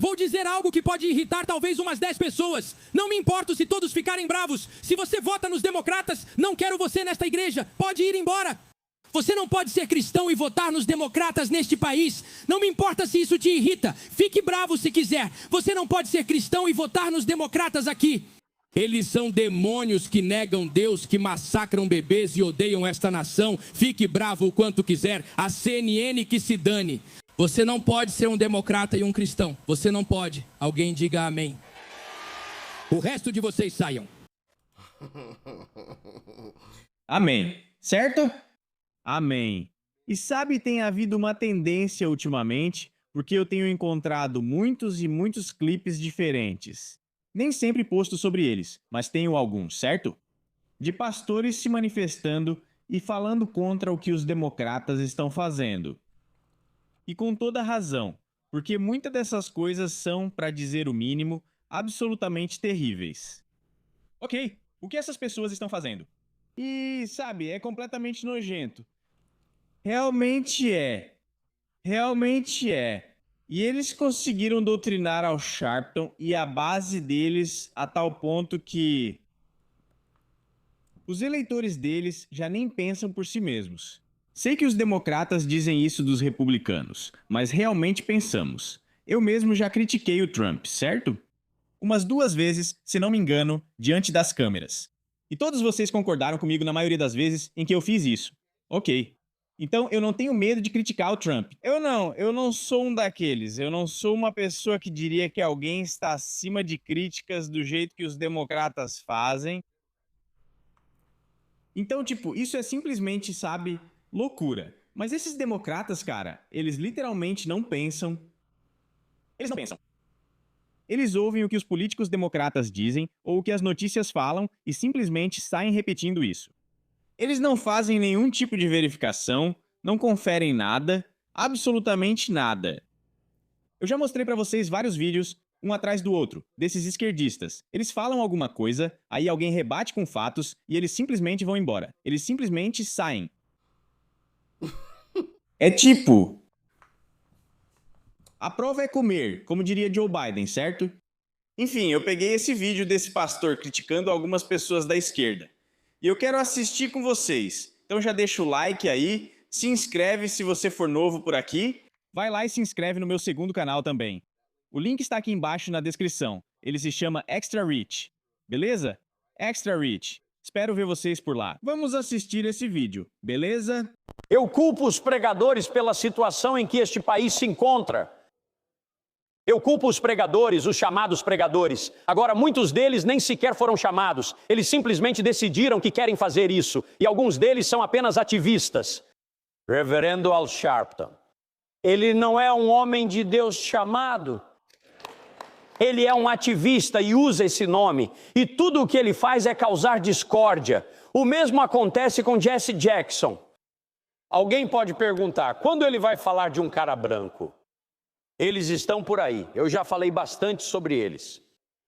Vou dizer algo que pode irritar talvez umas 10 pessoas. Não me importo se todos ficarem bravos. Se você vota nos democratas, não quero você nesta igreja. Pode ir embora. Você não pode ser cristão e votar nos democratas neste país. Não me importa se isso te irrita. Fique bravo se quiser. Você não pode ser cristão e votar nos democratas aqui. Eles são demônios que negam Deus, que massacram bebês e odeiam esta nação. Fique bravo o quanto quiser. A CNN que se dane. Você não pode ser um democrata e um cristão. Você não pode. Alguém diga amém. O resto de vocês saiam. Amém. Certo? Amém. E sabe, tem havido uma tendência ultimamente, porque eu tenho encontrado muitos e muitos clipes diferentes. Nem sempre posto sobre eles, mas tenho alguns, certo? De pastores se manifestando e falando contra o que os democratas estão fazendo. E com toda razão, porque muitas dessas coisas são, para dizer o mínimo, absolutamente terríveis. Ok, o que essas pessoas estão fazendo? E, sabe, é completamente nojento. Realmente é. Realmente é. E eles conseguiram doutrinar Al Sharpton e a base deles a tal ponto que os eleitores deles já nem pensam por si mesmos. Sei que os democratas dizem isso dos republicanos, mas realmente pensamos. Eu mesmo já critiquei o Trump, certo? Umas 2 vezes, se não me engano, diante das câmeras. E todos vocês concordaram comigo na maioria das vezes em que eu fiz isso. Ok. Então eu não tenho medo de criticar o Trump. Eu não sou um daqueles. Eu não sou uma pessoa que diria que alguém está acima de críticas do jeito que os democratas fazem. Então, tipo, isso é simplesmente, sabe, loucura. Mas esses democratas, cara, eles literalmente não pensam. Eles não pensam. Eles ouvem o que os políticos democratas dizem ou o que as notícias falam e simplesmente saem repetindo isso. Eles não fazem nenhum tipo de verificação, não conferem nada, absolutamente nada. Eu já mostrei pra vocês vários vídeos, um atrás do outro, desses esquerdistas. Eles falam alguma coisa, aí alguém rebate com fatos e eles simplesmente vão embora. Eles simplesmente saem. É tipo... A prova é comer, como diria Joe Biden, certo? Enfim, eu peguei esse vídeo desse pastor criticando algumas pessoas da esquerda. E eu quero assistir com vocês. Então já deixa o like aí, se inscreve se você for novo por aqui. Vai lá e se inscreve no meu segundo canal também. O link está aqui embaixo na descrição. Ele se chama Extra Reach. Beleza? Extra Reach. Espero ver vocês por lá. Vamos assistir esse vídeo, beleza? Eu culpo os pregadores pela situação em que este país se encontra. Eu culpo os pregadores, os chamados pregadores. Agora, muitos deles nem sequer foram chamados. Eles simplesmente decidiram que querem fazer isso. E alguns deles são apenas ativistas. Reverendo Al Sharpton. Ele não é um homem de Deus chamado. Ele é um ativista e usa esse nome. E tudo o que ele faz é causar discórdia. O mesmo acontece com Jesse Jackson. Alguém pode perguntar, quando ele vai falar de um cara branco? Eles estão por aí, eu já falei bastante sobre eles.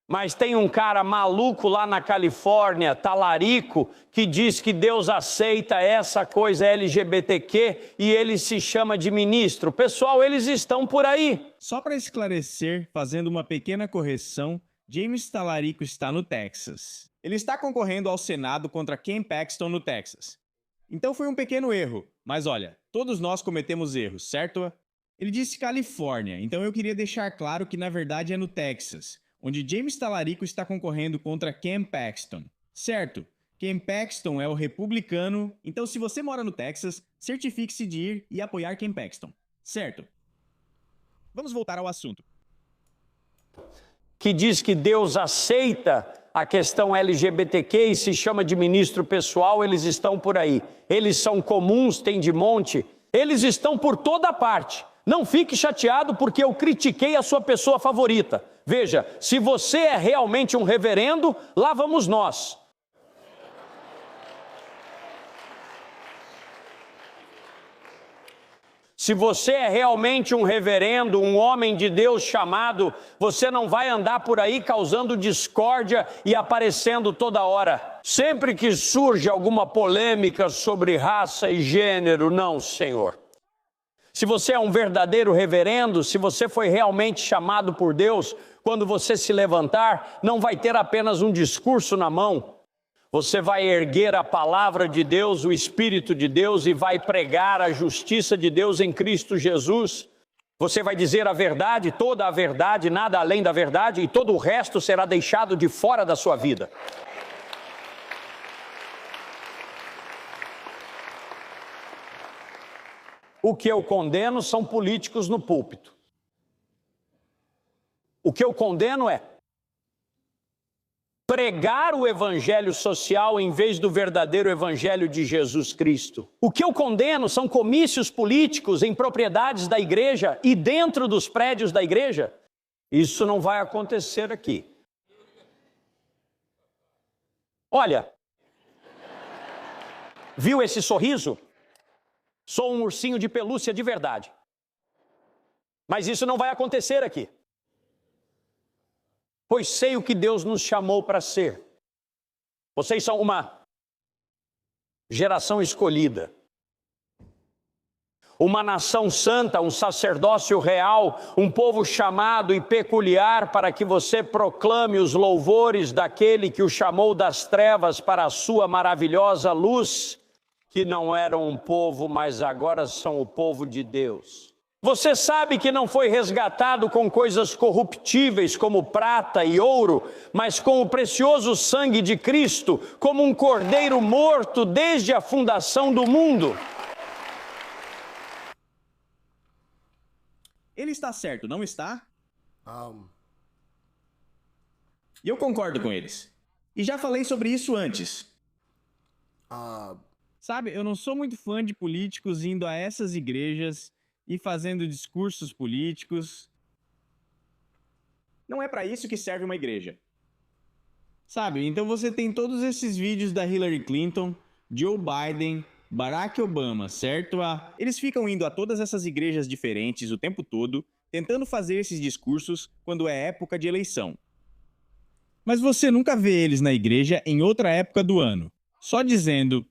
Mas tem um cara maluco lá na Califórnia, talarico, que diz que Deus aceita essa coisa LGBTQ e ele se chama de ministro. Pessoal, eles estão por aí. Só para esclarecer, fazendo uma pequena correção, James Talarico está no Texas. Ele está concorrendo ao Senado contra Ken Paxton no Texas. Então foi um pequeno erro, mas olha, todos nós cometemos erros, certo? Ele disse Califórnia, então eu queria deixar claro que na verdade é no Texas, onde James Talarico está concorrendo contra Ken Paxton. Certo, Ken Paxton é o republicano, então se você mora no Texas, certifique-se de ir e apoiar Ken Paxton. Certo. Vamos voltar ao assunto. Que diz que Deus aceita a questão LGBTQ e se chama de ministro pessoal, eles estão por aí. Eles são comuns, tem de monte, eles estão por toda parte. Não fique chateado porque eu critiquei a sua pessoa favorita. Veja, se você é realmente um reverendo, lá vamos nós. Se você é realmente um reverendo, um homem de Deus chamado, você não vai andar por aí causando discórdia e aparecendo toda hora. Sempre que surge alguma polêmica sobre raça e gênero, não, Senhor. Se você é um verdadeiro reverendo, se você foi realmente chamado por Deus, quando você se levantar, não vai ter apenas um discurso na mão. Você vai erguer a palavra de Deus, o Espírito de Deus, e vai pregar a justiça de Deus em Cristo Jesus. Você vai dizer a verdade, toda a verdade, nada além da verdade, e todo o resto será deixado de fora da sua vida. O que eu condeno são políticos no púlpito. O que eu condeno é pregar o evangelho social em vez do verdadeiro evangelho de Jesus Cristo. O que eu condeno são comícios políticos em propriedades da igreja e dentro dos prédios da igreja. Isso não vai acontecer aqui. Olha, viu esse sorriso? Sou um ursinho de pelúcia de verdade. Mas isso não vai acontecer aqui. Pois sei o que Deus nos chamou para ser. Vocês são uma geração escolhida. Uma nação santa, um sacerdócio real, um povo chamado e peculiar para que você proclame os louvores daquele que o chamou das trevas para a sua maravilhosa luz, que não eram um povo, mas agora são o povo de Deus. Você sabe que não foi resgatado com coisas corruptíveis como prata e ouro, mas com o precioso sangue de Cristo, como um cordeiro morto desde a fundação do mundo. Ele está certo, não está? E eu concordo com eles. E já falei sobre isso antes. Sabe, eu não sou muito fã de políticos indo a essas igrejas e fazendo discursos políticos. Não é para isso que serve uma igreja. Sabe, então você tem todos esses vídeos da Hillary Clinton, Joe Biden, Barack Obama, certo? Eles ficam indo a todas essas igrejas diferentes o tempo todo, tentando fazer esses discursos quando é época de eleição. Mas você nunca vê eles na igreja em outra época do ano, só dizendo...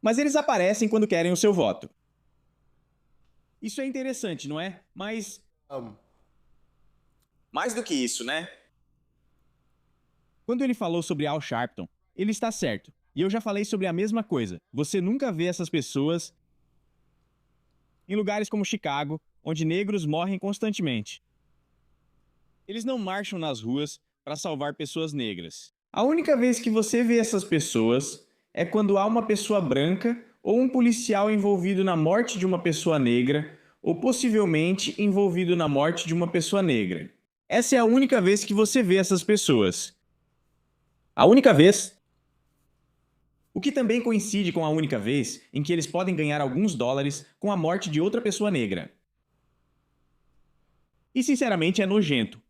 Mas eles aparecem quando querem o seu voto. Isso é interessante, não é? Mas... Mais do que isso, né? Quando ele falou sobre Al Sharpton, ele está certo. E eu já falei sobre a mesma coisa. Você nunca vê essas pessoas em lugares como Chicago, onde negros morrem constantemente. Eles não marcham nas ruas para salvar pessoas negras. A única vez que você vê essas pessoas é quando há uma pessoa branca ou um policial envolvido na morte de uma pessoa negra ou possivelmente envolvido na morte de uma pessoa negra. Essa é a única vez que você vê essas pessoas. A única vez. O que também coincide com a única vez em que eles podem ganhar alguns dólares com a morte de outra pessoa negra. E sinceramente é nojento.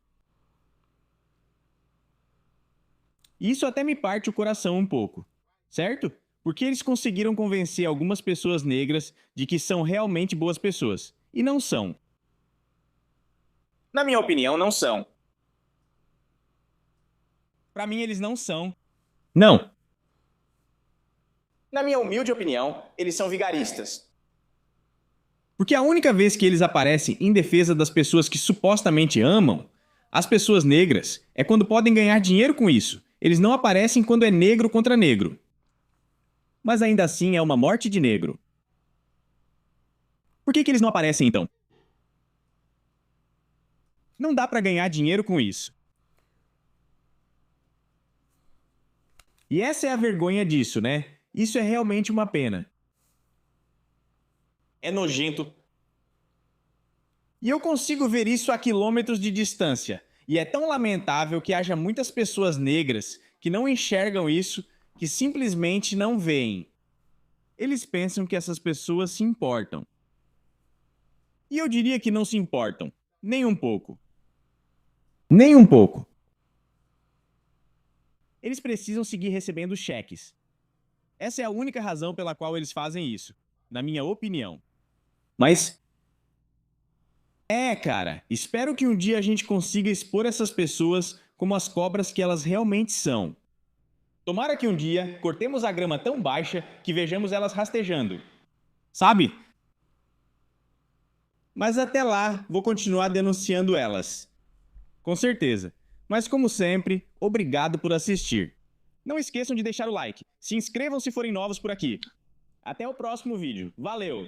Isso até me parte o coração um pouco. Certo? Porque eles conseguiram convencer algumas pessoas negras de que são realmente boas pessoas. E não são. Na minha opinião, não são. Para mim, eles não são. Não. Na minha humilde opinião, eles são vigaristas. Porque a única vez que eles aparecem em defesa das pessoas que supostamente amam, as pessoas negras, é quando podem ganhar dinheiro com isso. Eles não aparecem quando é negro contra negro. Mas ainda assim é uma morte de negro. Por que eles não aparecem, então? Não dá para ganhar dinheiro com isso. E essa é a vergonha disso, né? Isso é realmente uma pena. É nojento. E eu consigo ver isso a quilômetros de distância. E é tão lamentável que haja muitas pessoas negras que não enxergam isso, que simplesmente não veem. Eles pensam que essas pessoas se importam. E eu diria que não se importam. Nem um pouco. Nem um pouco. Eles precisam seguir recebendo cheques. Essa é a única razão pela qual eles fazem isso, na minha opinião. Mas... cara, espero que um dia a gente consiga expor essas pessoas como as cobras que elas realmente são. Tomara que um dia cortemos a grama tão baixa que vejamos elas rastejando. Sabe? Mas até lá, vou continuar denunciando elas. Com certeza. Mas como sempre, obrigado por assistir. Não esqueçam de deixar o like. Se inscrevam se forem novos por aqui. Até o próximo vídeo. Valeu!